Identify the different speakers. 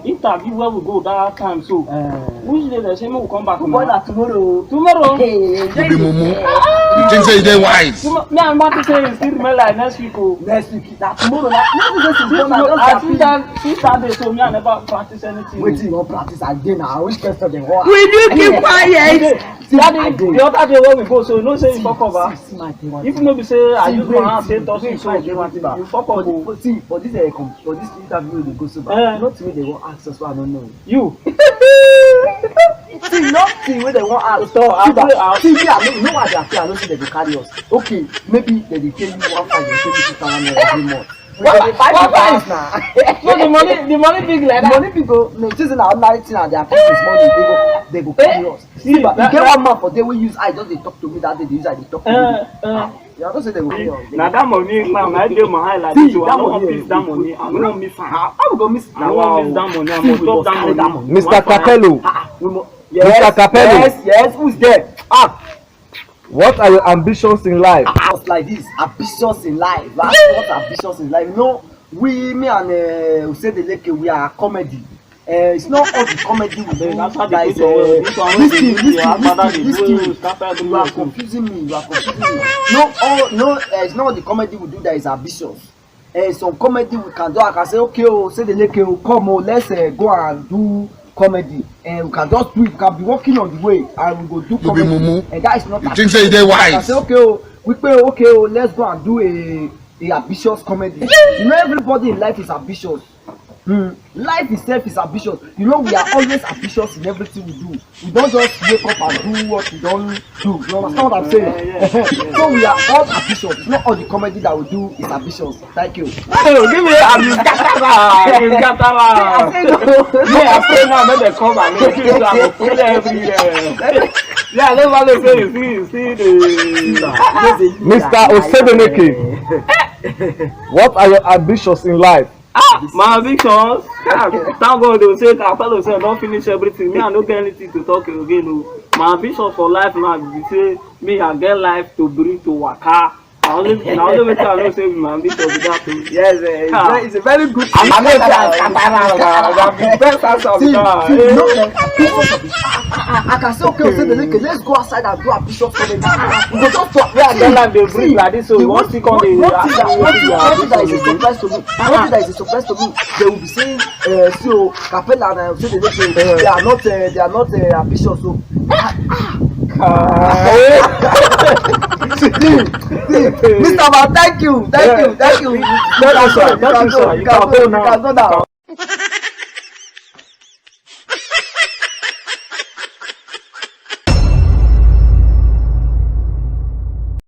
Speaker 1: interview where we go that time. So which day they say we will come back?
Speaker 2: Tomorrow.
Speaker 1: Tomorrow.
Speaker 3: You be mumu. You think say you dey wise?
Speaker 1: Me and Martin say you still remain like next week.
Speaker 2: Next week. That tomorrow.
Speaker 1: I think that day so me I never practice anything.
Speaker 2: Wait till you practice again now. Which question they want?
Speaker 4: Will you keep quiet?
Speaker 1: The other day when we go, so you know say you fuck over. If you know be say I use my hand say touch you, so you fuck over.
Speaker 2: See, for this interview they go so bad. Not to me they won't ask us what I don't know.
Speaker 1: You.
Speaker 2: See, nothing when they won't ask. See, you know what they are saying. I don't think they will carry us. Okay, maybe they will pay you 1,000, they pay you 2,000 every month.
Speaker 1: What price now? So the money big like that.
Speaker 2: Money big go. No, this is an ordinary thing and their business money. They go carry us. See, but you get one man for day we use I just they talk to me that day they use I they talk to me. Yeah, don't say they go carry us.
Speaker 1: Now that money now I dey my highlight. So I don't miss that money. I don't miss.
Speaker 2: How we go miss?
Speaker 1: I don't miss that money. I must stop that money.
Speaker 3: Mr. Capello.
Speaker 2: Yes,
Speaker 3: Mr. Capello.
Speaker 2: yes. Who's there?
Speaker 3: What are your ambitions in life?
Speaker 2: Just like this, ambitious in life. What ambitious in life? You know, me and Usedeleke, we are comedy. It's not all the comedy we do. That is listen. You are confusing me. No, it's not all the comedy we do that is ambitious. Some comedy we can do. I can say, okay, Usedeleke, come, let's go and do comedy, and we can just do it. We can be working on the way, and we go do comedy.
Speaker 3: Mumu.
Speaker 2: And that is not.
Speaker 3: You think say you dey wise?
Speaker 2: I say okay, let's go and do a ambitious comedy. You know, everybody in life is ambitious. Life itself is ambitious. You know, we are always ambitious in everything we do. We don't just wake up and do what we don't do. You understand what I'm saying? So we are all ambitious. It's not all the comedy that we do is ambitious. Thank you.
Speaker 1: Oh, give me a Gatara. Yeah, I say now make they come and make you I go play every year. Yeah, nobody say you see the
Speaker 3: Mr. Osedeneke. What are your ambitions in life?
Speaker 1: My ambitions. Thank God they say Capello say don't finish everything. Me I don't get anything to talk again. My ambition for life now be say me I get life to bring to waka. I only make I know say my ambition be that too.
Speaker 2: Yes, it's a very good.
Speaker 1: I know
Speaker 2: I can say okay, let's go outside and do ambitious comedy. We go just talk.
Speaker 1: where I get life dey breathe like this so we wan still come dey.
Speaker 2: One thing that is a surprise to me. They will be saying, so Capella and Usedeleke, they are not ambitious. So. Mr. Man, thank you.
Speaker 1: Thank you, sir. You can go now.